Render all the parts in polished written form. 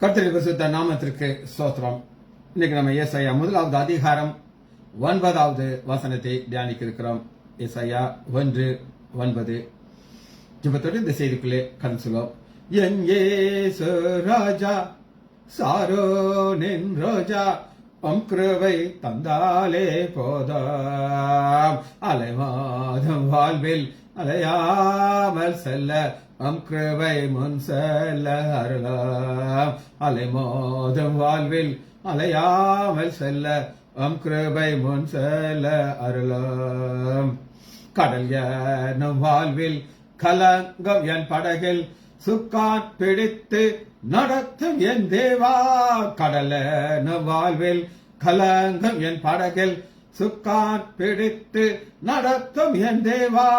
கர்த்தருடைய பரிசுத்த நாமத்திற்கு ஸ்தோத்திரம். இன்னைக்கு நம்ம ஏசாயா 1வது அதிகாரம் 9வது வசனத்தை தியானிக்க இருக்கிறோம். ஏசாயா 1:9. ஜெபத்தோடு இந்த செய்திக்குள்ளே கடந்து செல்வோம். என் இயேசு ராஜா, சாரோனின் ரோஜா, கிருபை தந்தாலே போதாம். அலைமாதம் வாழ்வில் அலையாமல் செல்ல கிருபை முன் செல்ல அருளாம். அலைமோதும் வாழ்வில் அலையாமல் செல்ல கிருபை முன் செல்ல அருளாம். கடல் எனும் வாழ்வில் கலங்கம் என் படகில் சுக்கான் பிடித்து நடத்தும் என் தேவா. கடல் எனும் வாழ்வில் கலங்கம் என் படகில் சுக்கான் பிடித்து நடத்தும் என் தேவா.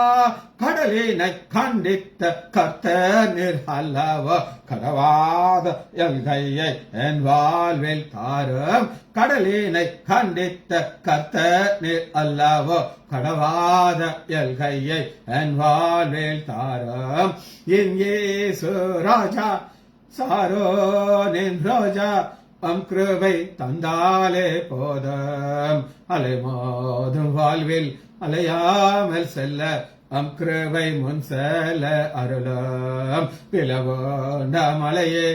கடலினை கண்டித்த கர்த்தர் அல்லவோ, கடவாத எல்கையை என் வாழ்வில் தாரும். கடலினை கண்டித்த கர்த்தர் அல்லவோ, கடவாத எல்கையை என் வாழ்வில் தாரும். என் இயேசு ராஜா, சாரோனின் ரோஜா, கிருபை தந்தாலே போதும். அலைமோதும் வாழ்வில் அலையாமல் செல்ல கிருபை முன் செல்ல அருளாம். பிளவோண்ட மலையே,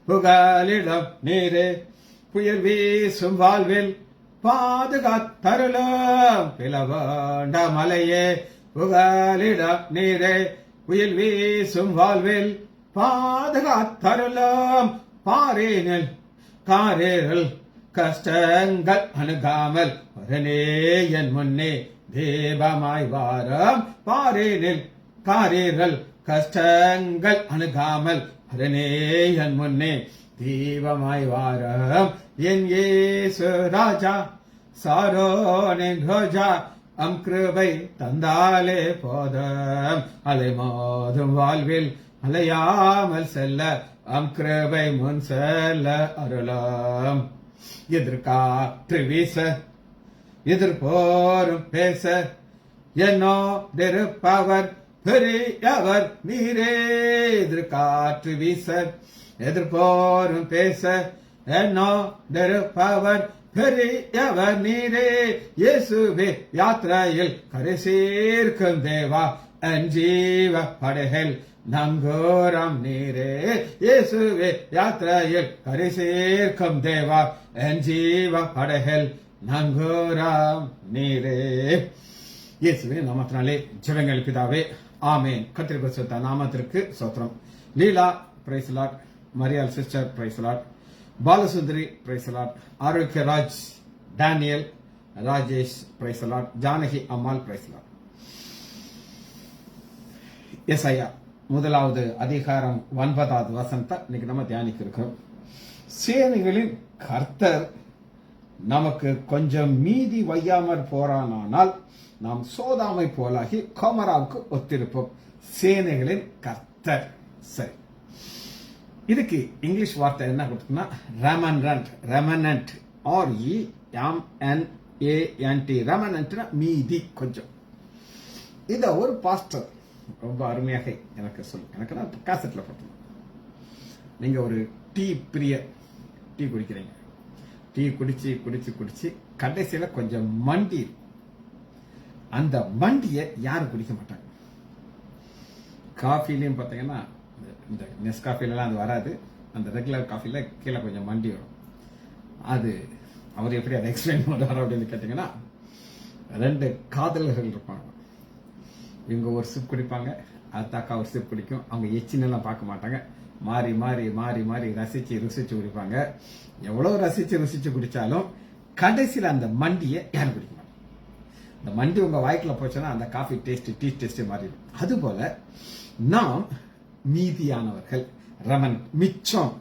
புகலிடம் நீரே, புயல் வீசும் வாழ்வில் பாதுகாத்தருளாம். பிளவோண்ட மலையே, புகலிடம் நீரே, புயல் வீசும் வாழ்வில் பாதுகாத்தருளாம். பாரேனில் காரேறல் கஷ்டங்கள் அணுகாமல் வரனே என் முன்னே தேவமாய் வாரம். பாரேனில் காரேறல் கஷ்டங்கள் அணுகாமல் வரனே என் முன்னே தேவமாய் வாரம். என் இயேசு ராஜா, சாரோனின் ரோஜா, கிருபை தந்தாலே போதும். அலைமோதும் வாழ்வில் அலையாமல் செல்ல கிருபை முன் செல்ல அருளாம். எதிர்காற்று வீச எதிர்போரும் பேச என்னோடிருப்பவர் பெரியவர் நீரே. எதிர்காற்று வீச எதிர்போரும் பேச என்னோடிருப்பவர் பெரியவர் நீரே. இயேசுவே யாத்திரையில் கரை சேர்க்கும் தேவா, என் ஜீவ படைகள் நங்கோரம் நீரே. இயேசுவே யாத்திரையில் கரை சேர்க்கும் தேவா, என் ஜீவ படைகள் நங்கோரம் நீரே. இயேசுவே நாமத்தினாலே ஜெபங்கள் பிதாவே, ஆமேன். கர்த்தருடைய பரிசுத்த நாமத்திற்கு ஸ்தோத்திரம். Leela praise Lord, Mariyal sister praise Lord, Balasundari praise Lord, Arokiyaraj, Daniel, Rajesh praise Lord, Janaki Ammal praise Lord. ஏசாயா 1வது அதிகாரம் 9வது வசனத்தை இன்னைக்கு நம்ம தியானிக்க இருக்கிறோம். சேனைகளின் கர்த்தர் நமக்கு கொஞ்சம் மீதி வையாமற் போறானால் நாம் சோதாமை போலாகி கோமராவுக்கு ஒத்திருப்போம். சேனைகளின் கர்த்தர். சரி, இதுக்கு இங்கிலீஷ் வார்த்தை என்ன கொடுத்தோம்னா ரெமனன்ட். Remnant, REMNANT. ரெமனன்ட்னா மீதி, கொஞ்சம். இத ஒரு பாஸ்டர் ரொம்ப அருமையாக எனக்கு எனக்கு நான் காசெட்ல பார்த்தேன். நீங்க ஒரு டீ பிரியர், டீ குடிக்கிறீங்க. டீ குடிச்சு குடிச்சு குடிச்சு கடைசியில கொஞ்சம் மண்டி, அந்த மண்டியை யாரும் குடிக்க மாட்டாங்க. காஃபிலையும் பார்த்தீங்கன்னா இந்த நெஸ்காஃபிலாம் அது வராது. அந்த ரெகுலர் காஃபில கீழே கொஞ்சம் மண்டி வரும். அது அவர் எப்படி அதை எக்ஸ்பிளைன் பண்ணுவார் அப்படின்னு கேட்டீங்கன்னா, 2 காதலர்கள் இருப்பாங்க. இவங்க ஒரு சிப் குடிப்பாங்க, அத்தாக்கா ஒரு சிப் குடிக்கும். அவங்க எச்சினெல்லாம் பார்க்க மாட்டாங்க. மாறி மாறி மாறி மாறி ரசிச்சு ருசிச்சு குடிப்பாங்க. எவ்வளவு ரசிச்சு ருசிச்சு குடிச்சாலும் கடைசியில் அந்த மண்டியை யாரும் குடிக்க மாட்டாங்க. இந்த மண்டி உங்க வாய்க்குள்ள போச்சுன்னா அந்த காஃபி டேஸ்ட், டீ டேஸ்ட் மாறிடும். அதுபோல நாம் மீதியானவர்கள், ரமன், மிச்சம்,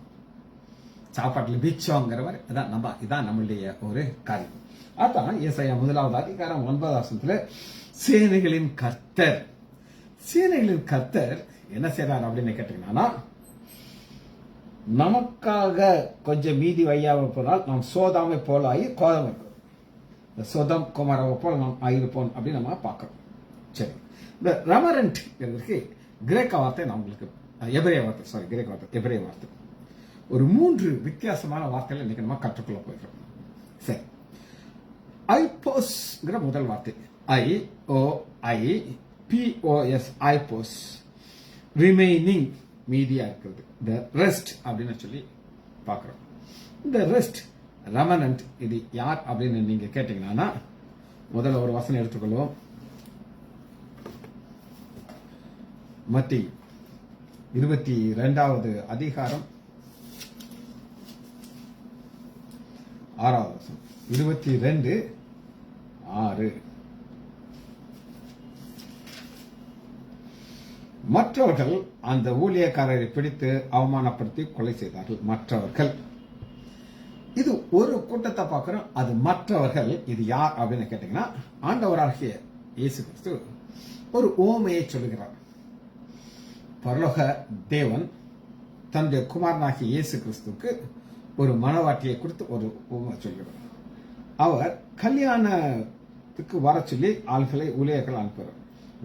சாப்பாட்டுல மிச்சம்ங்கிற மாதிரி இதான் நம்மளுடைய ஒரு காரியம். அதான் ஏசாயா 1வது அதிகாரம் 9வது வசனத்துல சேனைகளின் கர்த்தர். சேனைகளின் கர்த்தர் என்ன செய்றார் அப்படின்னு கேட்டீங்கன்னா, நமக்காக கொஞ்சம் மீதி வையாம போனால் நாம் சோதாமை போல ஆகி கோதம் இருக்கும். சோதம் குமாராவை போல நாம் ஆயிருப்போம் அப்படின்னு நம்ம பார்க்கிறோம். சரி, இந்த ரெமரண்ட் கிரேக்க வார்த்தை நான் உங்களுக்கு எபிரேய வார்த்தை ஒரு 3 வித்தியாசமான வார்த்தைகளை இன்னைக்கு நம்ம கற்றுக்கொள்ள போகிறோம். சரி, ஐபோஸ்ங்கிற முதல் வார்த்தை IOIPOS, ஐபோஸ், ரிமைனிங், மீதியா இருக்கிறது. இந்த ரெஸ்ட் அப்படின்னு சொல்லி பார்க்கிறோம். இந்த ரெஸ்ட் ரெமனன்ட் இது யார் அப்படின்னு நீங்க கேட்டீங்கன்னா, முதல்ல ஒரு வசனம் எடுத்துக்கொள்வோம். மத்தேயு 22வது அதிகாரம் 6வது வசனம். 22:6. மற்றவர்கள் அந்த ஊழியக்காரரை பிடித்து அவமானப்படுத்தி கொலை செய்தார்கள். மற்றவர்கள், இது ஒரு கூட்டத்தை பார்க்கிறோம். அது மற்றவர்கள். இது யார் அப்படின்னு கேட்டீங்கன்னா, ஆண்டவராகிய இயேசு கிறிஸ்து ஒரு ஓமையை சொல்லுகிறார். பரலோக தேவன் தன்னுடைய குமாரனாகிய இயேசு கிறிஸ்துக்கு ஒரு மனவாட்டியை கொடுத்து ஒரு ஓமை சொல்கிறார். அவர் கல்யாணத்துக்கு வர சொல்லி ஆள்களை ஊழியர்கள் அனுப்புகிறார்.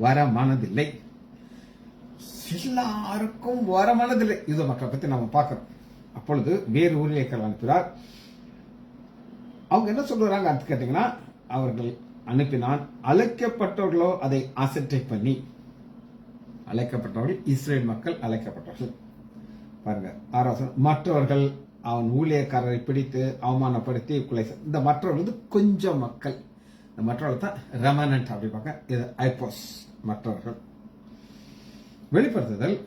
வர மனதில்லை. எல்லாருக்கும் வர மனதில்லை. இது மக்களை பத்தி நம்ம பார்க்கிறோம். அப்பொழுது வேறு ஊழியர்கள் அனுப்புகிறார். அவங்க என்ன சொல்றாங்க அது கேட்டீங்கன்னா, அவர்கள் அனுப்பினான். அழைக்கப்பட்டவர்களோ அதை அசட்டை பண்ணி, அழைக்கப்பட்டவர்கள் இஸ்ரேல் மக்கள் அழைக்கப்பட்டவர்கள். பாருங்க 6வது, மற்றவர்கள் அவன் ஊழியக்காரரை பிடித்து அவமானப்படுத்தி கொலை. இந்த மற்றவர்கள் கொஞ்சம் மக்கள். இந்த மற்றவர்கள் தான் ரெமனன்ட் அப்படி பார்க்க. இது ஐபோஸ், மற்றவர்கள். வெளிப்படுத்துதல்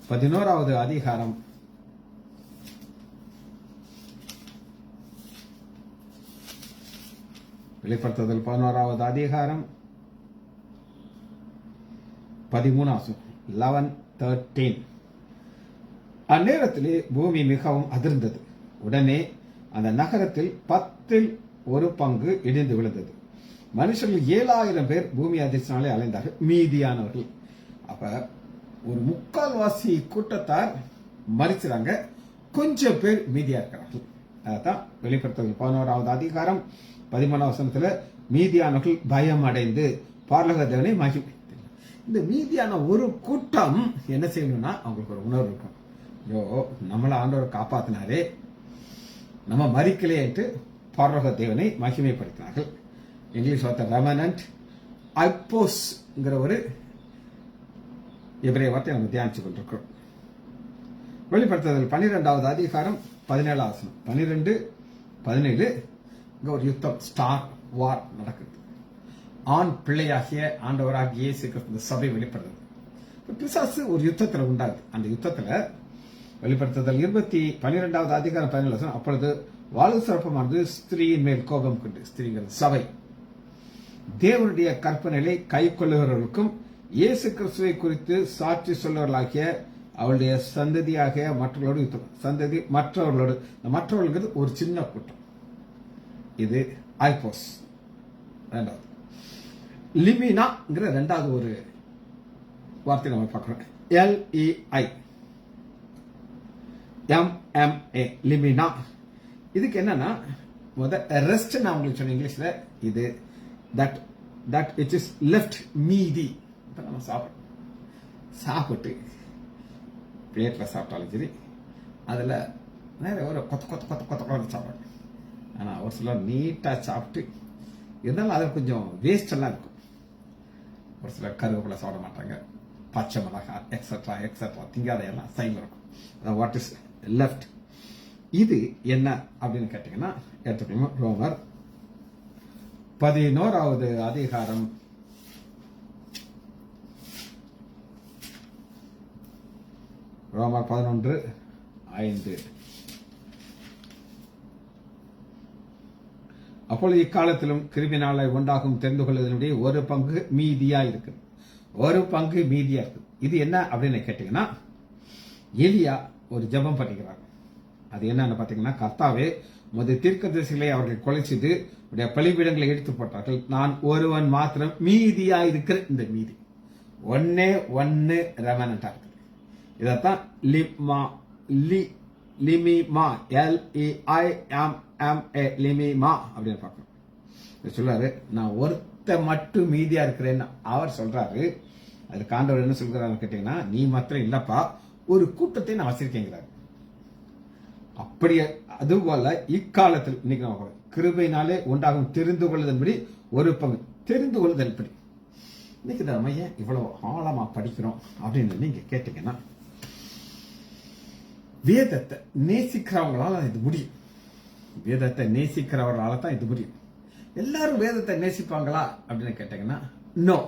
11வது அதிகாரம் 11வது அதிகாரம் 13 11:13. அந்நேரத்திலே பூமி மிகவும் அதிர்ந்தது. உடனே அந்த நகரத்தில் 1/10 இடிந்து விழுந்தது. மனுஷர்கள் 7000 பேர் பூமி அதிர்ச்சினாலே அலைந்தார்கள். மீதியானவர்கள், அப்ப ஒரு 3/4 கூட்டத்தார் மறிச்சாங்க, கொஞ்சம் பேர் மீதியா இருக்கிறார்கள். அதான் வெளிப்படுத்துதல் 11வது அதிகாரம் 13வது வசனத்துல, மீதியானவர்கள் பயம் அடைந்து பரலோக தேவனை மகிமை. இந்த மீதியான ஒரு கூட்டம் என்ன செய்யணும்னா, அவங்களுக்கு ஒரு உணர்வு இருக்கும். ஐயோ, நம்மள ஆண்டவர் காப்பாத்தினாரே, நம்ம மறிக்கலையேட்டு பரலோக தேவனை மகிமைப்படுத்தினார்கள். இங்கிலீஷ் வார்த்தை ரெமனன்ட், ஐபோஸ்ங்கிற ஒரு எபிரேய வார்த்தை நம்ம தியானிச்சு கொண்டிருக்கிறோம். வெளிப்படுத்துதல் 12வது அதிகாரம் 17வது வசனம். 12:17. இங்க ஒரு யுத்தம், ஸ்டார் வார் நடக்குது. ஆண் பிள்ளையாகிய ஆண்டவராகிய இயேசு கிறிஸ்து சபை வெளிப்படுறது. பிசாசு ஒரு யுத்தத்துல உண்டாகுது. அந்த யுத்தத்துல வெளிப்படுத்துதல் 12வது அதிகாரம் 17வது வசனம். அப்பொழுது வாழு சிறப்பமானது ஸ்திரீயின் மேல் கோபம் கொண்டு, ஸ்திரீங்கிறது சபை, தேவனுடைய கற்பனைகளை கை கொள்ளுகிறவர்களுக்கும் இயேசு கிறிஸ்துவை குறித்து சாட்சி சொல்லுவர்களாகிய அவளுடைய சந்ததியாக மற்றவர்களோடு யுத்தம். சந்ததி மற்றவர்களோடு, மற்றவர்களுக்கு ஒரு சின்ன கூட்டம். இது ஐபோஸ். ரெண்டாவது லிமினாங்கிற ரெண்டாவது ஒரு வார்த்தை நம்ம பார்க்கிறோம். LEIMMA, லிமினா. இதுக்கு என்னன்னா, ரெஸ்ட் நான் உங்களுக்கு சொன்ன இங்கிலீஷ்ல. இது that which is left மீதி. இப்ப நம்ம சாப்பிட்டு பிளேட்ல சாப்பிட்டாலும் சரி, அதுல நிறைய ஒரு கொத்த கொத்த கொத்த கொத்த கொத்த சாப்பிடும். ஆனா ஒரு சிலர் நீட்டா சாப்பிட்டு இருந்தாலும் அதில் கொஞ்சம் வேஸ்ட் எல்லாம் இருக்கும். ஒரு சிலர் கருவேப்பிலை சாப்பிட மாட்டாங்க, பச்சை மிளகாய் எக்ஸட்ரா எக்ஸட்ரா திங்காதையெல்லாம் சைடில் இருக்கும். அதான் வாட் இஸ் லெஃப்ட். இது என்ன அப்படின்னு கேட்டீங்கன்னா, எடுத்துக்கணும். ரோமர் 11வது அதிகாரம் 11:5. அப்பொழுது இக்காலத்திலும் கிருமினால உண்டாகும் தெரிந்து கொள்வதனுடைய 1/10 மீதியா இருக்கு. 1/10 மீதியா இருக்கு. இது என்ன அப்படின்னு கேட்டீங்கன்னா, எலியா ஒரு ஜெபம் பண்ணிக்கிறார். அது என்னன்னு பாத்தீங்கன்னா, கர்த்தாவே உமது தீர்க்கதரிசிகளை அவர்கள் கொலை செய்து உடைய பலிபீடங்களை எடுத்து போட்டார்கள். நான் ஒருவன் மாத்திரம் மீதியா இருக்கிற. இந்த மீதி ஒன்னே ஒன்னு ரெமனண்டா இருக்கு. இதத்தான் லிமிமா, LEIMMA, லிமிமா அப்படின்னு பார்க்கணும். சொல்றாரு, நான் ஒருத்த மட்டும் மீதியா இருக்கிறேன்னு அவர் சொல்றாரு. அதுக்கு ஆண்டவர் என்ன சொல்கிறாரு கேட்டீங்கன்னா, நீ மாத்திரம் இல்லப்பா, ஒரு கூட்டத்தை நான் வச்சிருக்கேங்கிறாரு. அப்படியே அதுபோல இக்காலத்தில் இன்னைக்கு நம்ம கிருபையினாலே உண்டாகும் தெரிந்து கொள்ளுதன்படி ஒரு பங்கு தெரிந்து கொள்ளுதல் படி இன்னைக்கு நம்ம ஏன் இவ்வளவு ஆழமா படிக்கிறோம் அப்படின்னு நீங்க கேட்டீங்கன்னா, வேதத்தை நேசிக்கிறவங்களால இது முடியும். வேதத்தை நேசிக்கிறவர்களால தான் இது முடியும். எல்லாரும் வேதத்தை நேசிப்பாங்களா அப்படின்னு கேட்டீங்கன்னா, நோ,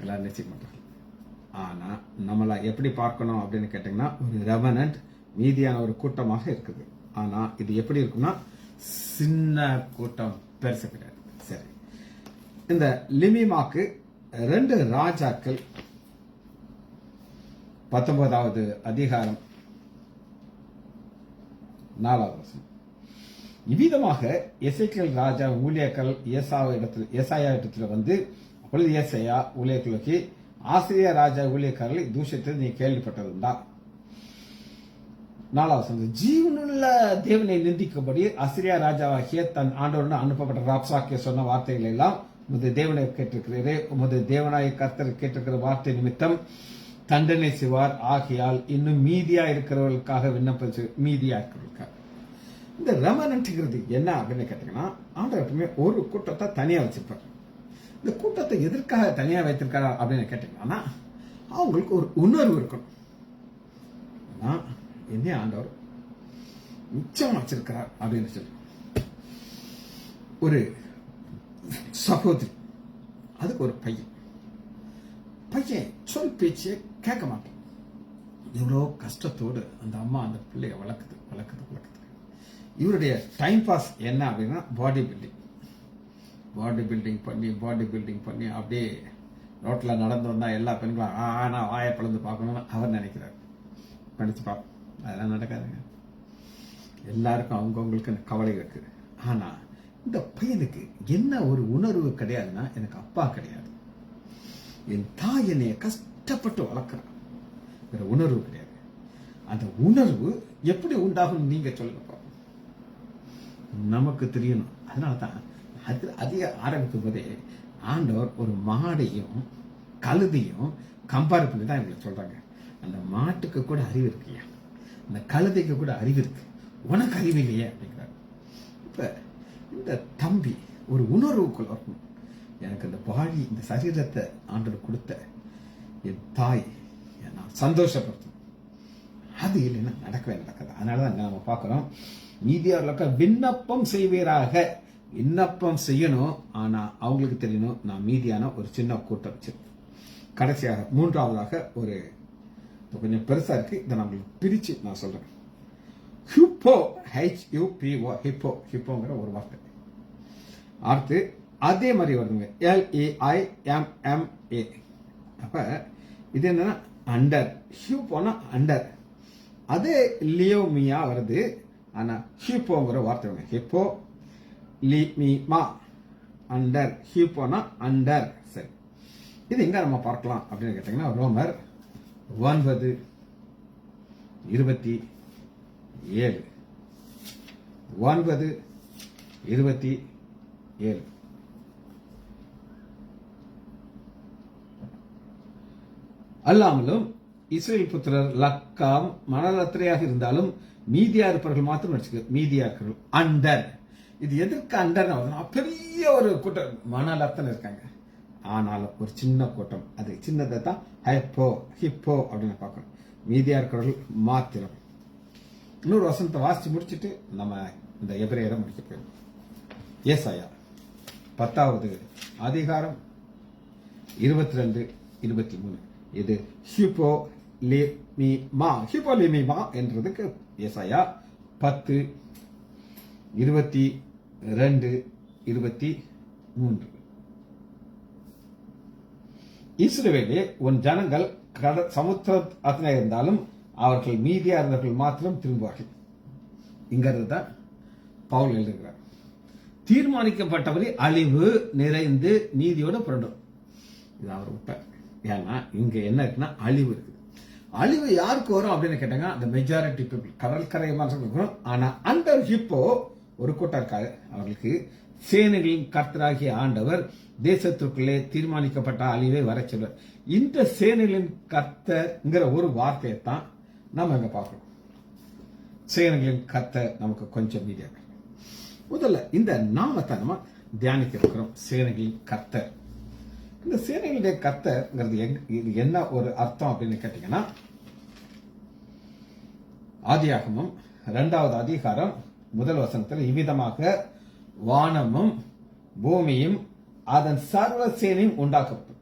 எல்லாரும் நேசிக்க மாட்டாங்க. ஆனா நம்மள எப்படி பார்க்கணும் அப்படின்னு கேட்டீங்கன்னா, ஒரு ரெவனன்ட் மீதியான ஒரு கூட்டமாக இருக்குது. ஆனா இது எப்படி இருக்கும்னா, சின்ன கூட்டம், பெருசு கிடையாது. சரி, இந்த லிமிமாக்கு 2 ராஜாக்கள் 19வது அதிகாரம் 4வது வசனம். இவ்விதமாக எசேக்கியேல் ராஜா ஊழியர்கள் ஏசாயா இடத்துல வந்து, அப்பொழுது ஏசாயா ஊழியர்களுக்கு, ஆசிரியா ராஜா ஊழியக்காரர்களை தூஷித்தது நீ கேள்விப்பட்டதுண்டா? 4வது வசனம். ஜீவனுள்ள தேவனை நிந்திக்கும்படி அசிரியா ராஜாவாகிய தன் ஆண்டவருடன் அனுப்பப்பட்ட ராப்சாக்கிய சொன்ன வார்த்தைகள் எல்லாம் உமது தேவனை கேட்டிருக்கிறீரே, உமது தேவனாய கர்த்தர் கேட்டிருக்கிற வார்த்தை நிமித்தம் தண்டனை செய்வார். ஆகையால் இன்னும் மீதியா இருக்கிறவர்களுக்காக விண்ணப்பம் மீதியா இருக்கிறவர்களுக்காக. இந்த ரெமனன்ட்ங்கிறது என்ன அப்படின்னு கேட்டீங்கன்னா, ஆண்டவர் எப்பவுமே ஒரு கூட்டத்தை தனியா வச்சிருப்பார். இந்த கூட்டத்தை எதற்காக தனியா வைத்திருக்காரா அப்படின்னு கேட்டீங்கன்னா, அவங்களுக்கு ஒரு உணர்வு இருக்கணும். என்ன ஆண்டவர் மிச்சம் வச்சிருக்கிறார் அப்படின்னு சொல்லி, ஒரு சகோதரி, அதுக்கு ஒரு பையன் சொல் பேச்சே கேட்க மாட்டான். எவ்வளோ கஷ்டத்தோடு அந்த அம்மா அந்த பிள்ளைய வளர்க்குது. இவருடைய டைம் பாஸ் என்ன அப்படின்னா, பாடி பில்டிங் பண்ணி அப்படியே ரோட்ல நடந்து வந்தா எல்லா பெண்களும் நான் வாயை பிளந்து பார்க்கணும்னு அவர் நினைக்கிறார். படிச்சு பார்ப்போம், அதெல்லாம் நடக்காதுங்க. எல்லாருக்கும் அவங்கவுங்களுக்கு கவலை இருக்கு. ஆனா இந்த பையனுக்கு என்ன ஒரு உணர்வு கிடையாதுன்னா, எனக்கு அப்பா கிடையாது, என் தாய் என்னைய கஷ்டப்பட்டு வளர்க்கிறான், வேற உணர்வு கிடையாது. அந்த உணர்வு எப்படி உண்டாகும் நீங்க சொல்லுங்க, நமக்கு தெரியணும். அதனாலதான் அது அதிக ஆரம்பிக்கும் போதே ஆண்டவர் ஒரு மாடையும் கழுதையும் கம்பேர் பண்ணி தான் இவங்களை சொல்றாங்க. அந்த மாட்டுக்கு கூட அறிவு இருக்குயா, அந்த கழுதைக்கு கூட அறிவு இருக்கு, உனக்கு அறிவு இல்லையே அப்படிங்கிறார். இப்ப இந்த தம்பி ஒரு உணர்வுக்குள்ள வரணும். எனக்கு இந்த பாடி, இந்த சரீரத்தை ஆண்டவர் கொடுத்த என் தாய் நான் சந்தோஷப்படுத்தணும். அது இல்லைன்னா நடக்கவே நடக்காது. அதனாலதான் நம்ம பார்க்கிறோம், மீதியார்களுக்கு விண்ணப்பம் செய்வீராக, விண்ணப்பம் செய்யணும். ஆனா அவங்களுக்கு தெரியணும், நான் மீதியான ஒரு சின்ன கூட்டம் வச்சிருக்கேன். கடைசியாக 3வதாக ஒரு கொஞ்சம் பெருசா இருக்கு, இதை நான் பிரிச்சு நான் சொல்றேன். ஹிப்போ, HUPO, ஹிப்போங்கிற ஒரு வார்த்தை. அடுத்து அதே மாதிரி வருதுங்க, LEIMMA. அப்ப இது என்னன்னா அண்டர், ஹிப்போனா அண்டர். அதே லியோமியா வருது, ஆனா ஹிப்போங்கிற வார்த்தை வருங்க. ஹிப்போ லிமிமா, அண்டர், ஹிப்போனா அண்டர். சரி, இது எங்க நம்ம பார்க்கலாம் அப்படின்னு கேட்டீங்கன்னா, ரோமர் 9:27. 9:27. அல்லாமலும் இஸ்ரேல் புத்திரர் லக்காம் மனலத்திரையாக இருந்தாலும் மீதியா இருப்பவர்கள் மாத்திரம் வச்சுக்க, மீதியா இருக்கிறவர்கள் அண்டர். இது எதற்கு அண்டர்? பெரிய ஒரு கூட்டம் மனலத்தனை இருக்காங்க, ஆனாலும் ஒரு சின்ன கூட்டம், அது சின்னதை தான் ஹிப்போ அப்படின்னு பார்க்கணும். மீதியா இருக்கிறவர்கள் மாத்திரம். இன்னொரு வசனத்தை வாசிச்சு முடிச்சுட்டு நம்ம இந்த எபிரேயரை முடிக்க போயிடும். ஏசாயா 10வது அதிகாரம் 22-23. இது ஹிப்போ லிமிமா என்றதுக்கு ஏசாயா 10:22-23. இஸ்ரவேலே, உன் ஜனங்கள் சமுத்திரத்தில் இருந்தாலும் அவர்கள் மீதியா இருந்தவர்கள் மாத்திரம் திரும்புவார்கள். இங்கிறது தான் பவுல் எழுதுகிறார். தீர்மானிக்கப்பட்டவரை அழிவு நிறைந்து நீதியோடு புரண்டும். இது அவர் விட்டார். ஏன்னா இங்க என்ன இருக்குன்னா, அழிவு இருக்கு. அழிவு யாருக்கு வரும் அப்படின்னு கேட்டாங்க, அந்த மெஜாரிட்டி பீப்புள், கடற்கரை வரும். ஆனா அண்டர் ஹிப்போ ஒரு கூட்டம் இருக்காது. அவர்களுக்கு சேனைகளின் கர்த்தராகிய ஆண்டவர் தேசத்திற்குள்ளே தீர்மானிக்கப்பட்ட அழிவை வர சொல்வார். இந்த சேனைகளின் கர்த்தர்ங்கிற ஒரு வார்த்தையை தான் நம்ம இங்க பார்க்கணும். சேனைகளின் கர்த்தர் நமக்கு கொஞ்சம் மீதியாக. முதல்ல இந்த நாமத்தை நம்ம தியானிக்க இருக்கிறோம். சேனைகளின் கர்த்தர். இந்த சேனைகளுடைய கர்த்தர்ங்கிறது இது என்ன ஒரு அர்த்தம் அப்படின்னு கேட்டீங்கன்னா, ஆதியாகமம் 2வது அதிகாரம் 1 வசனத்தில் இவ்விதமாக வானமும் பூமியும் அதன் சர்வ சேனையும் உண்டாக்கப்படும்.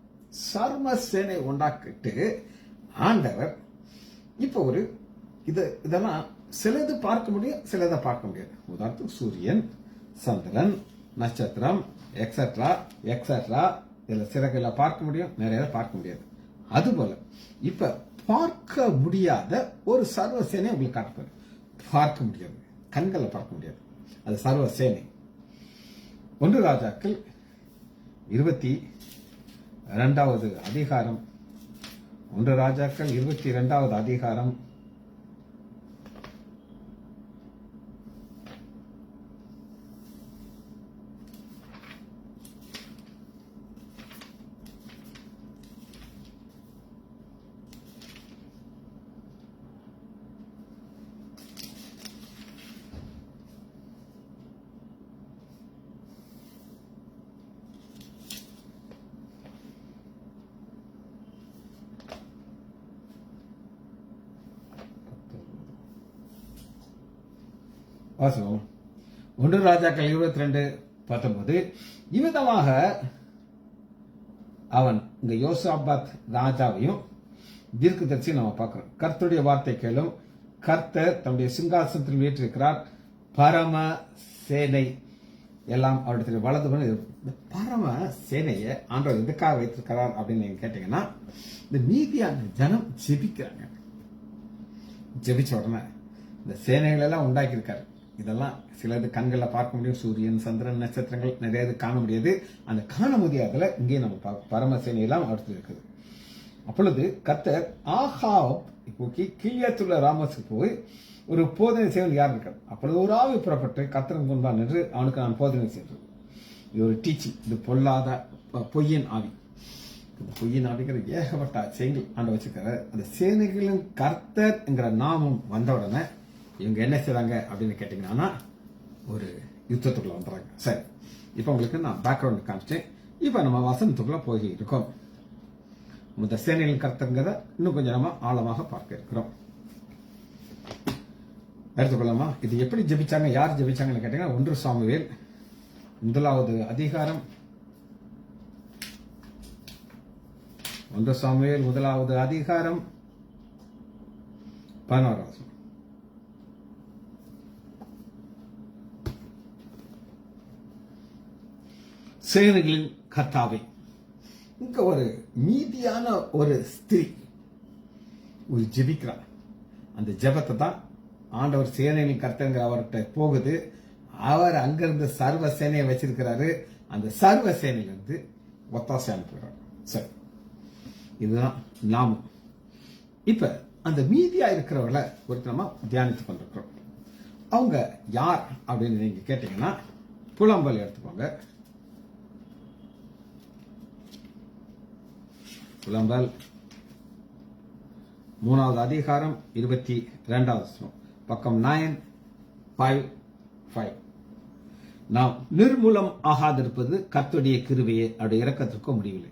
சர்வ சேனை உண்டாக்கிட்டு ஆண்டவர் இப்ப இதெல்லாம் சிலது பார்க்க முடியும், சிலதை பார்க்க முடியாது. உதாரணத்துக்கு சூரியன், சந்திரன், நட்சத்திரம், எக்ஸெட்ரா எக்ஸெட்ரா, இதுல சிறகுல பார்க்க முடியும், நிறைய பார்க்க முடியாது. அதுபோல இப்ப பார்க்க முடியாத ஒரு சர்வ சேனை உங்களுக்கு காட்டப்படும். பார்க்க முடியாது, கண்களை பார்க்க முடியாது, அது சர்வ சேனை. 1 ராஜாக்கள் 22வது அதிகாரம் 1 ராஜாக்கள் 22வது அதிகாரம் 1 ராஜாக்கள் 22:19 இவ்விதமாக அவன் இங்க யோசாபாத் ராஜாவையும் தீர்க்கதரிசியும் நம்ம பார்க்கிறோம். கர்த்தருடைய வார்த்தை கேளும், கர்த்தர் தம்முடைய சிங்காசனத்தில் வீற்றிருக்கிறார், பரம சேனை எல்லாம் அவருடைய வலது. பரம சேனையை ஆண்டவர் எதுக்காக வைத்திருக்கிறார் அப்படின்னு நீங்க கேட்டீங்கன்னா, இந்த மீதியான ஜனம் ஜெபிக்கிறாங்க. ஜெபிச்ச உடனே இந்த சேனைகள் எல்லாம் உண்டாக்கி இருக்காரு. இதெல்லாம் சிலது கண்களை பார்க்க முடியும், சூரியன், சந்திரன், நட்சத்திரங்கள் நிறைய காண முடியாது. அந்த காண முடியாதல இங்கே நம்ம பரம சேனை எல்லாம் அடுத்து இருக்குது. அப்பொழுது கர்த்தர் ஆகாப் கீழியத்துள்ள ராமஸுக்கு போய் ஒரு போதனை செய்வது யார் இருக்கார். அப்பொழுது ஒரு ஆவி புறப்பட்டு கர்த்தரின் முன்பாக நின்று அவனுக்கு நான் போதனை செய்தது. இது ஒரு டீச்சிங். இது பொல்லாத பொய்யின் ஆவி. இந்த பொய்யின் ஆவிங்கிற ஏகப்பட்ட செய்திகள் ஆண்டு வச்சிருக்காரு. அந்த சேனைகளின் கர்த்தர் என்கிற நாமம் வந்த உடனே இவங்க என்ன செய்றாங்க அப்படின்னு கேட்டீங்கன்னா, ஒரு யுத்தத்துக்குள்ள வந்துடுறாங்க. சரி, இப்ப உங்களுக்கு நான் பேக்ரவுண்ட் காமிச்சேன். இப்ப நம்ம வசனத்துக்குள்ள போய் இருக்கோம். இந்த சேனைகளின் கர்த்தங்கிறத இன்னும் கொஞ்சம் நம்ம ஆழமாக பார்க்க இருக்கிறோம். எடுத்துக்கொள்ளலாமா? இது எப்படி ஜெபிச்சாங்க, யார் ஜெபிச்சாங்கன்னு கேட்டீங்கன்னா, 1 சாமுவேல் 1வது அதிகாரம் 1 சாமுவேல் 1வது அதிகாரம் 11வது வசனம். சேனைகளின் கர்த்தாவே. இங்க ஒரு மீதியான ஒரு ஸ்திரீ ஒரு ஜெபிக்கிறார். அந்த ஜெபத்தை தான் ஆண்டவர் சேனைகளின் கர்த்தங்கிற அவர்கிட்ட போகுது. அவர் அங்கிருந்து சர்வ சேனையை வச்சிருக்கிறாரு. அந்த சர்வ சேனையிலிருந்து ஒத்தாசை அனுப்புகிறார். சரி, இதுதான் நாமம். இப்ப அந்த மீதியா இருக்கிறவர்களை குறித்து நம்ம தியானித்துக் கொண்டிருக்கிறோம். அவங்க யார் அப்படின்னு நீங்க கேட்டீங்கன்னா, புலம்பல் எடுத்துக்கோங்க. புலம்பல் 3வது அதிகாரம் 22வது வசனம், பக்கம் 955. நாம் நிர்மூலம் ஆகாதிருப்பது கர்த்தருடைய கிருபையே, அவருடைய இரக்கத்திற்கும் முடியவில்லை.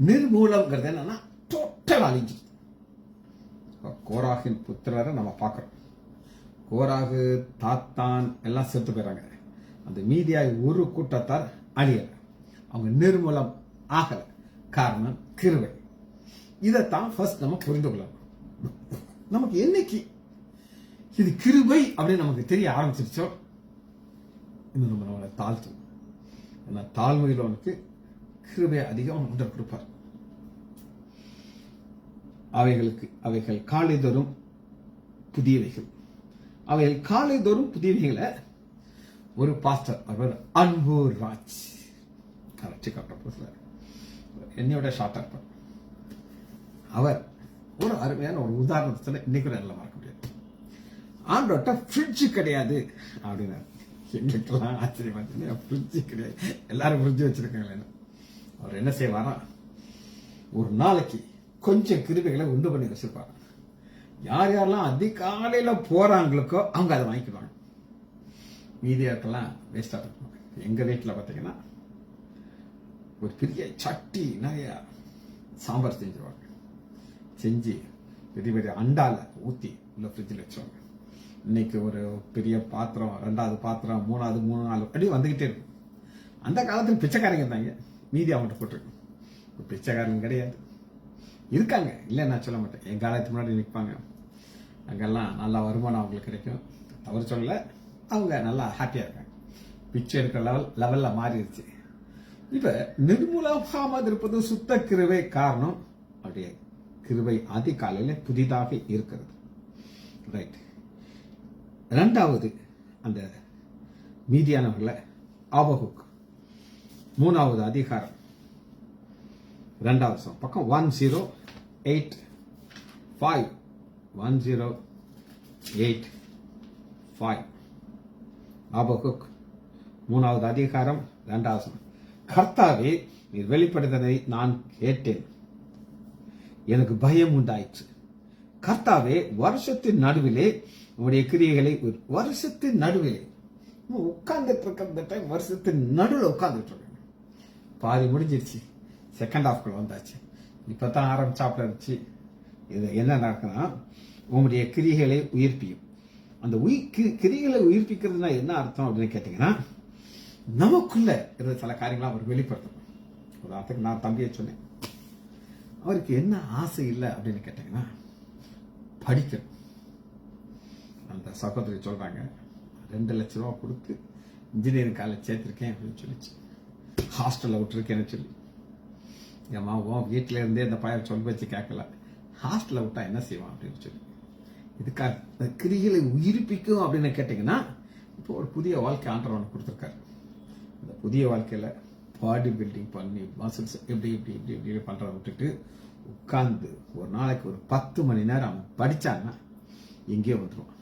நிர்மூலம்ங்கிறது என்னன்னா, டோட்டல் அழிஞ்சு. கோராகின் புத்திரரை நம்ம பார்க்கிறோம். கோராகு, தாத்தான் எல்லாம் செத்து போயிறாங்க. அந்த மீதியாய் ஒரு கூட்டத்தார் அழியல. அவங்க நிர்மூலம் ஆகல. காரணம் கிருபை. இதைத்தான் ஃபர்ஸ்ட் நம்ம புரிந்து கொள்ளணும். நமக்கு என்னைக்கு இது கிருபை அப்படின்னு நமக்கு தெரிய ஆரம்பிச்சிருச்சோ, இன்னும் நம்ம நம்மளை தாழ்த்தும். ஏன்னா தாழ்மையில் அவனுக்கு கிருபை அதிகம் கொடுப்பார். அவைகள் காலைதோறும் புதியவைகள். அவைகள் காலைதோறும் புதியவைகளை ஒரு பாஸ்டர், அவர் அன்பு ராஜ் என்னையோட ஷார்ட்டா இருப்பார். அவர் ஒரு அருமையான ஒரு உதாரணத்துல இன்னைக்கு நல்லா மறக்க முடியாது. ஆண்டோட்ட ஃப்ரிட்ஜ் கிடையாது அப்படின்னாரு. எங்களுக்கெல்லாம் ஆச்சரியமா ஃப்ரிட்ஜ் கிடையாது, எல்லாரும் ஃப்ரிட்ஜ் வச்சிருக்காங்களேன்னு. அவர் என்ன செய்வாரா, ஒரு நாளைக்கு கொஞ்சம் கிருபைகளை உண்டு பண்ணி வச்சிருப்பார். யார் யாரெல்லாம் அதிகாலையில போறாங்களுக்கோ அவங்க அதை வாங்கிக்குவாங்க. மீதியாக்கெல்லாம் வேஸ்டா இருக்கும். எங்க வீட்டில் பார்த்தீங்கன்னா ஒரு பெரிய சட்டி நிறைய சாம்பார் செஞ்சிருவாங்க. செஞ்சு பெரிய பெரிய அண்டால ஊற்றி உள்ள ஃப்ரிட்ஜில் வச்சுருவாங்க. இன்னைக்கு ஒரு பெரிய பாத்திரம், 2வது பாத்திரம், 3வது 3-4 அப்படி வந்துகிட்டே இருக்கும். அந்த காலத்தில் பிச்சைக்காரங்க இருந்தாங்க, மீதி அவங்கள்ட்ட போட்டிருக்கு. பிச்சைக்காரங்க கிடையாது, இருக்காங்க, இல்லை நான் சொல்ல மாட்டேன். என் காலத்துக்கு முன்னாடி நிற்பாங்க. அங்கெல்லாம் நல்லா வருமானம் அவங்களுக்கு கிடைக்கும். தவறு சொல்ல, அவங்க நல்லா ஹாப்பியா இருக்காங்க. பிச்சை எடுக்கிற லெவல்ல மாறிடுச்சு. இப்ப நிர்மூலமாகாமல் இருப்பது சுத்த கிருபை. காரணம் அப்படியே கிருபை அதிகாலையில புதிதாக இருக்கிறது. ரைட். 2வது அந்த மீதியானவர்கள ஆபகுக் 3வது அதிகாரம் 2வது பக்கம் 108:5 108:5 ஆபகுக் 3வது அதிகாரம் 2வது. கர்த்தாவே, நீர் வெளிப்படுத்ததை நான் கேட்டேன், எனக்கு பயம் உண்டாயிற்று. கர்த்தாவே, வருஷத்தின் நடுவிலே உங்களுடைய கிரியைகளை, வருஷத்தின் நடுவிலே உட்கார்ந்துட்டு இருக்க டைம், வருஷத்தின் நடுவில் உட்கார்ந்துட்டு இருக்க, பாதி முடிஞ்சிருச்சு, செகண்ட் ஹாஃப்குள்ள வந்தாச்சு, இப்பதான் ஆரம்பிச்சாப்ல இருந்துச்சு. இது என்ன நடக்குன்னா, உங்களுடைய கிரிகளை உயிர்ப்பியும். அந்த கிரிகளை உயிர்ப்பிக்கிறதுனா என்ன அர்த்தம் அப்படின்னு கேட்டீங்கன்னா, நமக்குள்ள இருந்த சில காரியங்களை அவர் வெளிப்படுத்தணும். உதாரணத்துக்கு நான் தம்பியை சொன்னேன், அவருக்கு என்ன ஆசை இல்லை அப்படின்னு கேட்டீங்கன்னா படிக்கணும். அந்த சகோதரி சொல்றாங்க, 2 லட்சம் ரூபா கொடுத்து இன்ஜினியரிங் காலேஜ் சேர்த்திருக்கேன் அப்படின்னு சொல்லிச்சு. ஹாஸ்டல்ல விட்டுருக்கேன்னு சொல்லி, ஏமா உன் வீட்டில இருந்தே இந்த பையன் சொல்ல வச்சு கேட்கல, ஹாஸ்டல்ல விட்டா என்ன செய்வான் அப்படின்னு சொல்லி. இதுக்காக கிரிகளை உயிர்ப்பிக்கும் அப்படின்னு கேட்டீங்கன்னா, இப்போ ஒரு புதிய வாழ்க்கை ஆண்டவன் கொடுத்துருக்காரு. இந்த புதிய வாழ்க்கையில பாடி பில்டிங் பண்ணி மசில்ஸ் எப்படி இப்படி இப்படி இப்படி பண்றத விட்டுட்டு உட்கார்ந்து ஒரு நாளைக்கு ஒரு 10 மணி நேரம் அவன் படிச்சான்னா எங்கேயோ வந்துடுவான்.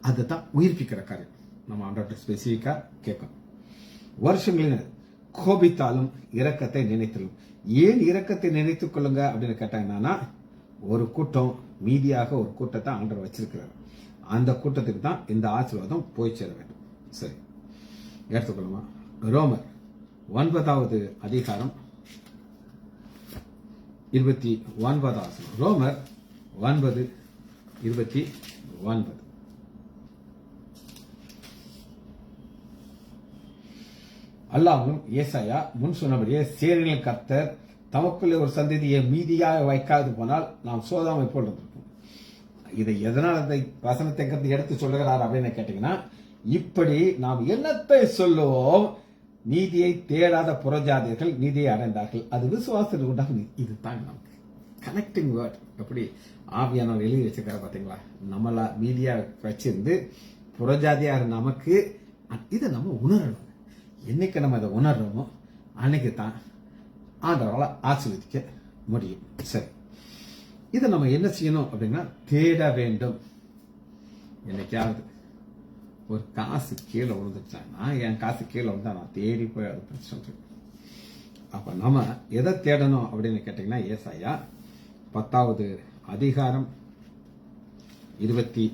அதுதான் உயிர்ப்பிக்கிற காரியம். நம்ம ஆண்டவர்கிட்ட ஸ்பெசிஃபிக்கா கேட்கணும். வருஷங்களில் கோபித்தாலும் இரக்கத்தை நினைத்தாலும். ஏன் இரக்கத்தை நினைத்துக் கொள்ளுங்க அப்படின்னு கேட்டாங்கன்னா, ஒரு கூட்டம் மீதியாக ஒரு கூட்டத்தை ஆண்டவர் வச்சிருக்கிறார். அந்த கூட்டத்துக்கு தான் இந்த ஆசீர்வாதம் போய் சேர வேண்டும். சரி, எடுத்துக்கொள்ளுமா. ரோமர் 9வது அதிகாரம் 29. ரோமர் 9:29. அல்லாமல் ஏசாயா முன் சொன்னபடியே சேனைகளின் கர்த்தர் தமக்குள்ளே ஒரு சந்ததியை மீதியாக வைக்காது போனால் நாம் சோதாமை போல் இருந்திருப்போம். இதை எதனால் அந்த வசனத்தை எடுத்து சொல்லுகிறார் அப்படின்னு கேட்டீங்கன்னா, இப்படி நாம் என்னத்தை சொல்லுவோம், நீதியை தேடாத புறஜாதியர்கள் நீதியை அடைந்தார்கள், அது விசுவாசத்துக்கு உண்டாக. இதுதான் நமக்கு கனெக்டிங் வேர்ட். எப்படி ஆவியானவர் எழுதி வச்சிருக்காரு பாத்தீங்களா? நம்மள மீதியா வச்சிருந்து புறஜாதியா நமக்கு இதை நம்ம உணரணும். என்னைக்கு நம்ம அதை உணர்றோமோ அன்னைக்கு தான் ஆண்டவரால் ஆசீர்வதிக்க முடியும். சரி, இதை நம்ம என்ன செய்யணும் அப்படின்னா, தேட வேண்டும். என்னைக்காவது ஒரு காசு கீழே விழுந்துச்சான்னா, என் காசு கீழே விழுந்தா நான் தேடி போய் அதை பிரச்சனை. அப்ப நம்ம எதை தேடணும் அப்படின்னு கேட்டீங்கன்னா, ஏசாயா 10வது அதிகாரம் 22.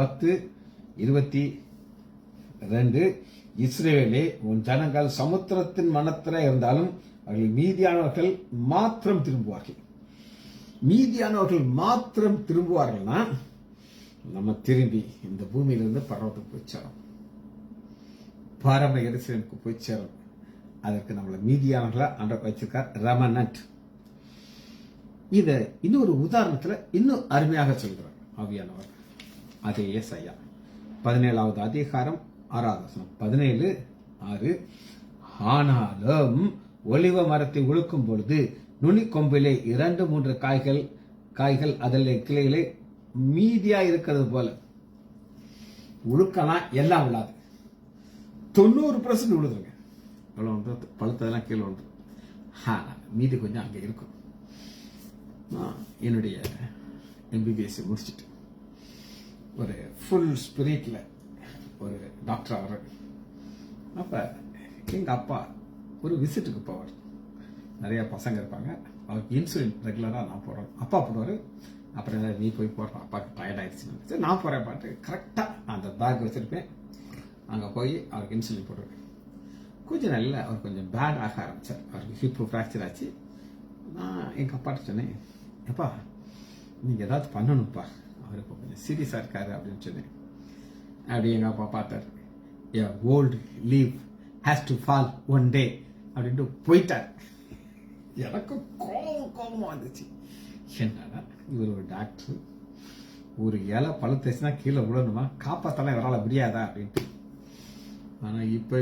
10:22. இஸ்ரவேலே, உன் ஜனங்கள் சமுத்திரத்தின் மனத்தில இருந்தாலும் அவர்கள் மீதியானவர்கள் மாத்திரம் திரும்புவார்கள். மீதியானவர்கள் மாத்திரம் திரும்புவார்கள்னா, நம்ம திரும்பி இந்த பூமியிலிருந்து பரவத்துக்கு போய் சேரும், பரம எருசலேமுக்கு போய் சேரும். அதற்கு நம்மள மீதியானவர்களா ஆண்டவர் வச்சிருக்கார், ரெமனன்ட். இத இன்னொரு உதாரணத்துல இன்னும் அருமையாக சொல்கிறார் ஆவியானவர். அதே ஏசாயா 17வது அதிகாரம் 6. 17:6. ஆனாலும் ஒலிவ மரத்தை உழுக்கும் பொழுது நுனிக்கொம்பிலே 2-3 காய்கள் அதில் கிளைகளே மீதியா இருக்கிறது போல. உழுக்கலாம், எல்லாம் விழாது, 90% விழுதுங்க. எவ்வளவு பழுத்ததெல்லாம் கீழே விழுது, மீதி கொஞ்சம் அங்க இருக்கும். என்னுடைய MBBS முடிச்சுட்டு ஒரு ஃபுல் ஸ்பிரிட்ல ஒரு டாக்டர் ஆகிறார். அப்ப எங்க அப்பா ஒரு விசிட்டுக்கு போவார். நிறைய பசங்க இருப்பாங்க, அவருக்கு இன்சுலின் ரெகுலரா நான் போடுறேன், அப்பா போடுவாரு, அப்புறம் நீ போய் போடுற, அப்பாவுக்கு டயர்ட் ஆயிடுச்சு. சரி நான் போறேன் பாட்டு. கரெக்டா நான் அந்த பேக் வச்சிருப்பேன், அங்க போய் அவருக்கு இன்சுலின் போடுவேன். கொஞ்சம் நல்ல அவர் கொஞ்சம் பேட் ஆக ஆரம்பிச்சார். அவருக்கு ஹிப் ஃப்ராக்சர் ஆச்சு. நான் எங்க அப்பாட்ட சொன்னேன், எப்பா நீங்க ஏதாவது பண்ணணும்ப்பா, அவர் இப்போ கொஞ்சம் சீரியஸா இருக்காரு அப்படின்னு சொன்னேன். அப்படி எங்க அப்பா பார்த்தார். Old leave has to fall one day அப்படின்ட்டு போயிட்டார். எனக்கு கோபமா வந்துச்சு. என்னடா இவர் ஒரு டாக்டர், ஒரு இலை பழுத்துச்சுன்னா கீழே விழணுமா, காப்பாத்தலாம் இவரால் முடியாதா அப்படின்ட்டு. ஆனா இப்ப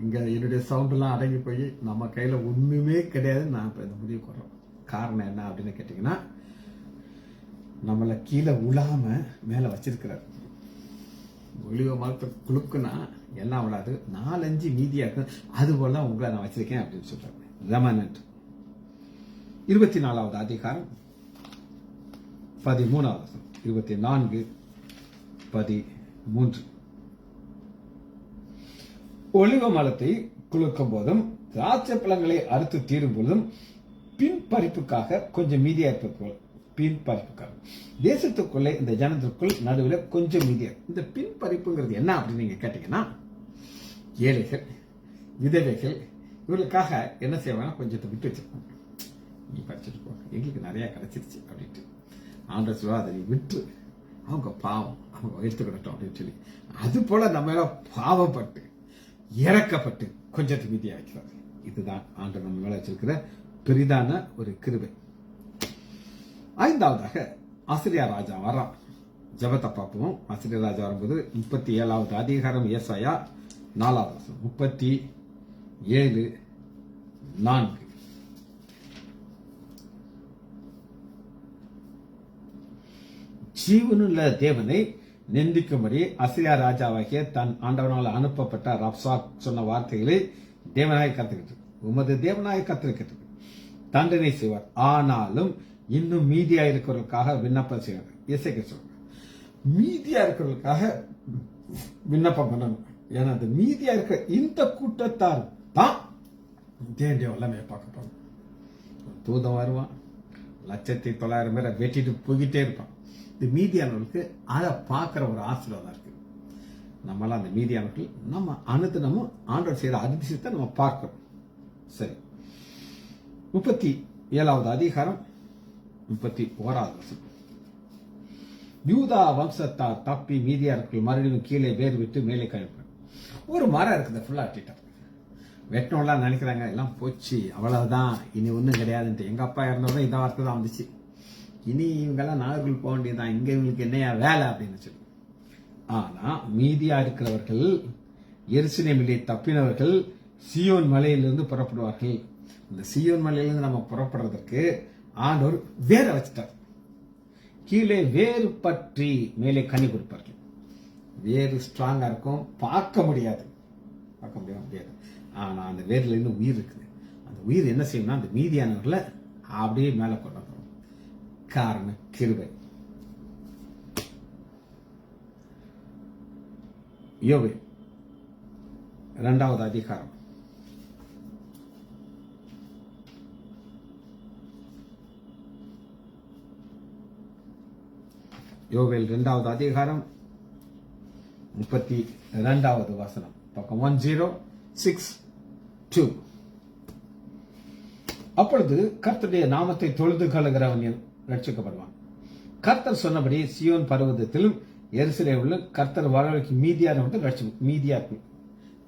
இங்க என்னுடைய சவுண்ட் எல்லாம் அடங்கி போய் நம்ம கையில ஒண்ணுமே கிடையாது. நான் இப்ப இந்த முடிவுக்கு வர்றோம். காரணம் என்ன அப்படின்னு கேட்டீங்கன்னா, நம்மள கீழே உழாம மேல வச்சிருக்கிறார். ஒளிவ மரத்தை குழுக்குனா எல்லாம் விடாது, 4-5 மீதியா இருக்கு, அது போல உங்களை நான் வச்சிருக்கேன் அப்படின்னு சொல்றாரு. ரெமனன்ட் 24வது அதிகாரம் 13வது வசனம். 24:13. ஒளிவ மரத்தை குலுக்கும் போதும் திராட்சை பழங்களை அறுத்து தீரும் போதும் பின் பறிப்புக்காக கொஞ்சம் மீதியா இருப்பது. பின் பறிப்புக்காக தேசத்துக்குள்ளே இந்த ஜனத்திற்குள் நடுவில் கொஞ்சம் மீதியா. இந்த பின் பறிப்புங்கிறது என்ன அப்படின்னு நீங்க கேட்டீங்கன்னா, ஏழைகள், விதவைகள், இவர்களுக்காக என்ன செய்வாங்க, கொஞ்சத்தை விட்டு வச்சிருப்பாங்க. நீ படிச்சுட்டு போ, எங்களுக்கு நிறைய கிடைச்சிருச்சு அப்படின்ட்டு. ஆண்டவர் சொல்லுவா, அதை நீ விட்டு, அவங்க பாவம், அவங்க எடுத்துக்கிடட்டும் அப்படின்னு சொல்லி. அது போல நம்ம பாவப்பட்டு இறக்கப்பட்டு கொஞ்சத்தை மீதியா வைக்கிறார். இதுதான் ஆண்டவர் நம்ம மேல வச்சிருக்கிற பெரிதான ஒரு கிருபை. 5வதாக ஆசிரியா ராஜா வர்றான். ஜெபத்தை பார்ப்போம். ஆசிரியா ராஜா வரும்போது 37வது அதிகாரம் ஏசாயா 4வது வசனம். 37:4. ஜீவனுள்ள தேவனை நிந்திக்கும்படி அசிரியா ராஜாவாகிய தன் ஆண்டவனால் அனுப்பப்பட்ட ரப்சாக் சொன்ன வார்த்தைகளை தேவனாய் கத்துக்கிட்டு, உமது தேவனாய் கத்திருக்கிறது தண்டனை செய்வார், ஆனாலும் இன்னும் மீதியா இருக்கிறவர்களுக்காக விண்ணப்பம் செய்வார். இசைக்க சொல்றாங்க, மீதியா இருக்கிறவர்களுக்காக விண்ணப்பம் பண்ணணும். ஏன்னா அந்த மீதியா இருக்கிற இந்த கூட்டத்தார் தான் தேவனுடைய வல்லமையை பார்க்க போறோம். தூதம் வருவான், 1,900,000 பேரை வெட்டிட்டு போய்கிட்டே இருப்பான். இந்த மீதியானவர்களுக்கு அதை பார்க்கிற ஒரு ஆசீர்வாதம் இருக்கு. நம்மளாம் அந்த மீதியானவர்கள் நம்ம அனுதினமும் ஆண்டவர் செய்யற அதிசயத்தை நம்ம பார்க்கிறோம். சரி, 37வது அதிகாரம் 31வது வசனம். யூதா வம்சத்தார் தப்பி மீதியார்கள் மறுபடியும் கீழே வேறு விட்டு மேலே கழிப்பார். ஒரு மரம் இருக்குது, ஃபுல்லா அட்டிட்டார். வெட்டணும்லாம் நினைக்கிறாங்க, எல்லாம் போச்சு, அவ்வளவுதான், இனி ஒன்றும் கிடையாதுன்ட்டு. எங்க அப்பா இறந்தோட இந்த வார்த்தை தான் வந்துச்சு, இனி இவங்கெல்லாம் நாகர்கள் போக வேண்டியதுதான், இங்க இவங்களுக்கு என்னையா வேலை அப்படின்னு சொல்லி. ஆனா மீதியா இருக்கிறவர்கள், எருசலேமிலே தப்பினவர்கள் சீயோன் மலையிலிருந்து புறப்படுவார்கள். இந்த சீயோன் மலையிலிருந்து நம்ம புறப்படுறதுக்கு ஆண்டவர் வேற வச்சுட்டார். கீழே வேறு பற்றி மேலே கனி கொடுப்பார்கள். வேறு ஸ்ட்ராங்கா இருக்கும், பார்க்க முடியாது. ஆனா அந்த வேர்ல இருந்து உயிர் இருக்குது. அந்த உயிர் என்ன செய்யணும்னா அந்த மீதியானவர்களை அப்படியே மேல கொண்டு வந்துடும். காரணம் கிருபை. யோபு 2வது அதிகாரம் 2வது அதிகாரம் 32வது வசனம். பக்கம் 1062. அப்பொழுது கர்த்தருடைய நாமத்தை தொழுது கொள்ளுகிறவன் ரட்சிக்கப்படுவான். கர்த்தர் சொன்னபடி சியோன் பர்வதத்திலும் எருசலேமிலும் கர்த்தர் வரவழைக்கு மீதியானவர்கள் ரட்சிக்கும். மீதியார்கள்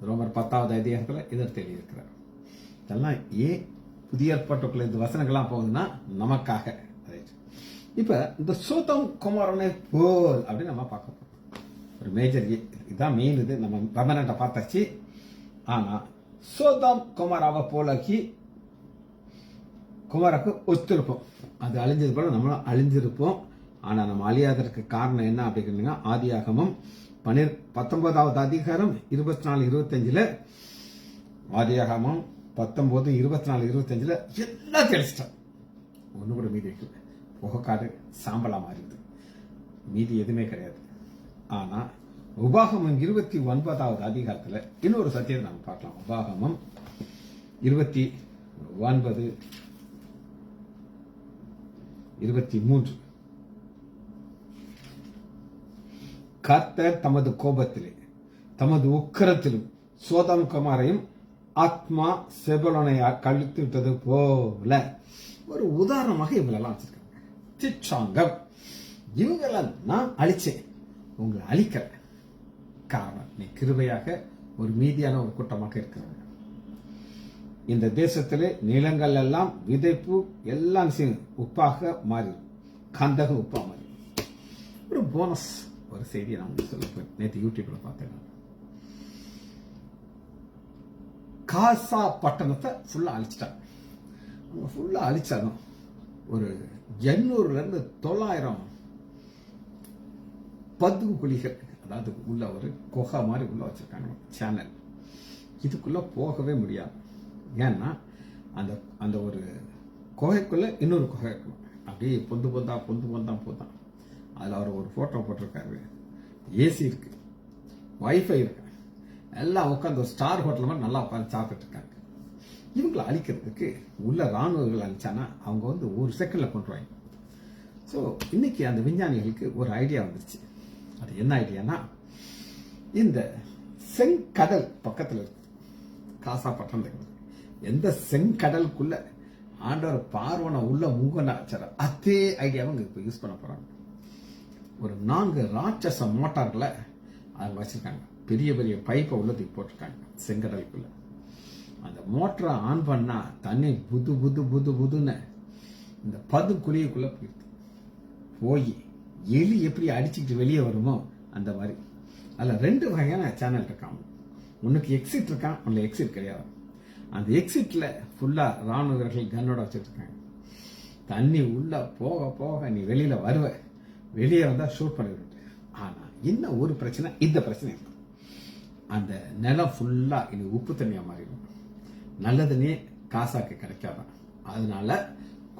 ரோமர் 10வது அதிகாரத்தில் இதற்கு எழுதியிருக்கிறார். இதெல்லாம் ஏன் புதிய ஏற்பாட்டுக்குள்ள இந்த வசனங்கள்லாம் போகுதுன்னா நமக்காக. இப்ப இந்த சோதம் குமாரனை போல் அப்படின்னு நம்ம பார்க்க போறோம். ஒரு மேஜர் இதான் மெயின். இது நம்ம ரெமனன்ட்டை பார்த்தாச்சு. ஆனா சோதம் குமாராவை போலக்கி குமாராக்கு ஒத்திருப்போம். அது அழிஞ்சது போல நம்மளும் அழிஞ்சிருப்போம். ஆனா நம்ம அழியாததற்கு காரணம் என்ன அப்படின்னா, ஆதியாகமம் 19வது அதிகாரம் 24-25 ஆதியாகமம் 19:24-25 எல்லாம் தெளிச்சிட்டான். ஒண்ணு கூட மீதி வைக்கல. புகைக்காடு சாம்பலா மாறிடுது, மீதி எதுவுமே கிடையாது. ஆனா உபாகமம் 29வது அதிகாரத்துல இன்னொரு சத்தியத்தை நம்ம பார்க்கலாம். உபாகமம் 29:23. கர்த்தர் தமது கோபத்திலே தமது உக்கிரத்திலும் சோதம் குமாரையும் ஆத்மா செபலோனை கழித்து விட்டது போல ஒரு உதாரணமாக இவங்களெல்லாம் வச்சிருக்காங்க. திச்சாங்கம் இவங்கெல்லாம் நான் அழிச்சேன், உங்களை அழிக்கிற காரணம் நீ கிருபையாக ஒரு மீதியான ஒரு கூட்டமாக இருக்கிறாங்க. இந்த தேசத்திலே நிலங்கள் எல்லாம் விதைப்பு எல்லாம் உப்பாக மாறி கந்தகம் உப்பா மாறி. ஒரு போனஸ் ஒரு செய்தியை நான் சொல்ல நேற்று யூடியூப்ல பார்த்தேன். காசா பட்டணத்தை ஃபுல்லா அழிச்சிட்டாங்க. அவங்க ஃபுல்லா அழிச்சாலும் ஒரு 800 இருந்து 900 பதுங்கு குழிகள், அதாவது உள்ள ஒரு குகை மாதிரி உள்ள வச்சிருக்காங்க சேனல். இதுக்குள்ள போகவே முடியாது. ஏன்னா அந்த அந்த ஒரு குகைக்குள்ள இன்னொரு குகை இருக்கணும். அப்படியே பொந்து பொந்தான். அதில் அவர் ஒரு போட்டோ போட்டிருக்காரு. ஏசி இருக்கு, வைஃபை இருக்கு, எல்லாம் உட்காந்து ஒரு ஸ்டார் ஹோட்டல் மாதிரி நல்லா உட்காந்து சாப்பிட்டு இருக்காங்க. இவங்களை அழிக்கிறதுக்கு உள்ள ராணுவர்கள் அழிச்சானா அவங்க வந்து ஒரு செகண்ட்ல கொண்டுருவாங்க. ஸோ இன்னைக்கு அந்த விஞ்ஞானிகளுக்கு ஒரு ஐடியா வந்துருச்சு. அது என்ன ஐடியானா, இந்த செங்கடல் பக்கத்தில் இருக்கு காசா பட்டணம். எந்த செங்கடலுக்குள்ள ஆண்டவர் பார்வனை உள்ள மூகனா வச்சார அதே ஐடியாவை இப்ப யூஸ் பண்ண போறாங்க. ஒரு 4 ராட்சச மோட்டார்களை அவங்க வச்சிருக்காங்க. பெரிய பெரிய பைப்பை உள்ளதுக்கு போட்டிருக்காங்க செங்கடலுக்குள்ள. அந்த மோட்டரை ஆன் பண்ணா தண்ணி புதுன்னு இந்த குழியுக்குள்ள போயிடுது. போய் எலி எப்படி அடிச்சுக்கிட்டு வெளியே வருமோ அந்த மாதிரி. அதுல 2 வகையான சேனல் இருக்காங்க. உனக்கு எக்ஸிட் இருக்கான், உனக்கு எக்ஸிட் கிடையாது. அந்த எக்ஸிட்ல ஃபுல்லா ராணுவ வீரர்கள் கன்னோட வச்சுட்டு இருக்காங்க. தண்ணி உள்ள போக நீ வெளியில வருவ, வெளியே வந்தா ஷூட் பண்ணிவிட்டு. ஆனா என்ன ஒரு பிரச்சனை, இந்த பிரச்சனை இருக்கு. அந்த நிலம் ஃபுல்லா இனி உப்பு தண்ணியா மாறிடும். நல்ல தண்ணியே காசாக்கு கிடைக்காதான். அதனால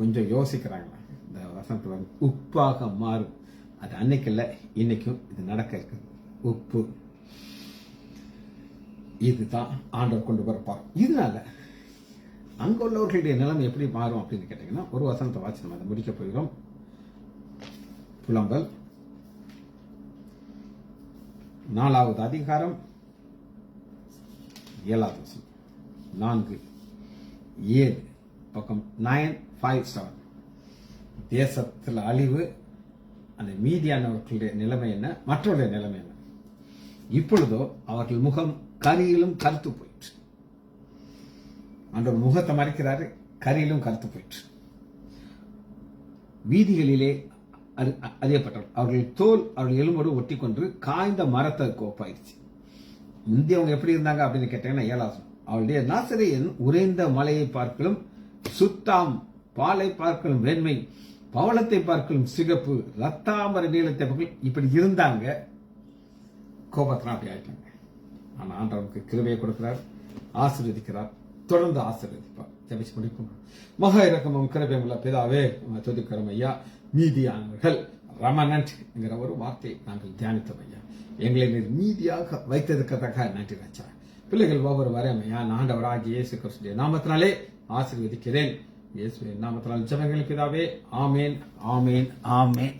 கொஞ்சம் யோசிக்கிறாங்க. இந்த வசனத்துல உப்பாக மாறும். அது அன்னைக்கு இல்ல, இன்னைக்கும் இது நடக்க இருக்குது. உப்பு இதுதான் ஆண்டவர் கொண்டு வரப்பார். இதனால அங்க உள்ளவர்களுடைய நிலைமை எப்படி மாறும் அப்படின்னு கேட்டீங்கன்னா, ஒரு வசனத்தை வாட்சி நம்ம அதை முடிக்க போகிறோம். புலம்பல் 4வது அதிகாரம் 7வது வசனம் 4-7 பக்கம் 957. தேசத்தில் அழிவு, அந்த மீதியானவர்களுடைய நிலைமை என்ன, மற்றவருடைய நிலைமை என்ன. இப்பொழுதோ அவர்கள் முகம் கரியிலும் கருத்து போயிற்று. ஆண்டவர் முகத்தை மறைக்கிறாரு, கரியிலும் கருத்து போயிற்று. வீதிகளிலே அறியப்பட்டவர் அவர்கள் தோல் அவர்கள் எலும்போடு ஒட்டி கொண்டு காய்ந்த மரத்தை கோப்பாயிருச்சு. முந்தைய அவங்க எப்படி இருந்தாங்க அப்படின்னு கேட்டீங்கன்னா, 7வது அவளுடைய நாசரேயன் உறைந்த மலையை பார்க்கலும் சுத்தாம், பாலை பார்க்கலும் வெண்மை, பவளத்தை பார்க்கலும் சிகப்பு, ரத்தாமர நீளத்தை பார்க்கலும் இப்படி இருந்தாங்க. கோபத்தினா அப்படி ஆயிட்டாங்க. ஆனா ஆண்டவருக்கு கிருபையை கொடுக்கிறார், ஆசீர்வதிக்கிறார், தொடர்ந்து ஆசீர்வதிப்பார். ஜெபிச்சு முடிக்கும். மகா இரக்கமும் கிருபையும் உள்ள பிதாவே, துதிக்கிறோம் ஐயா. மீதியானவர்கள் ரமனன்ட் என்கிற ஒரு வார்த்தையை நாங்கள் தியானித்தோம் ஐயா. எங்களை நீர் மீதியாக வைத்ததுக்காக நன்றி ராஜா. பிள்ளைகள் ஒவ்வொரு வரையும் ஐயா, ஆண்டவராகிய இயேசு கிறிஸ்துவின் நாமத்தினாலே ஆசீர்வதிக்கிறேன். இயேசுவின் நாமத்தினால் ஜெபங்கள் பிதாவே. ஆமேன், ஆமேன், ஆமேன்.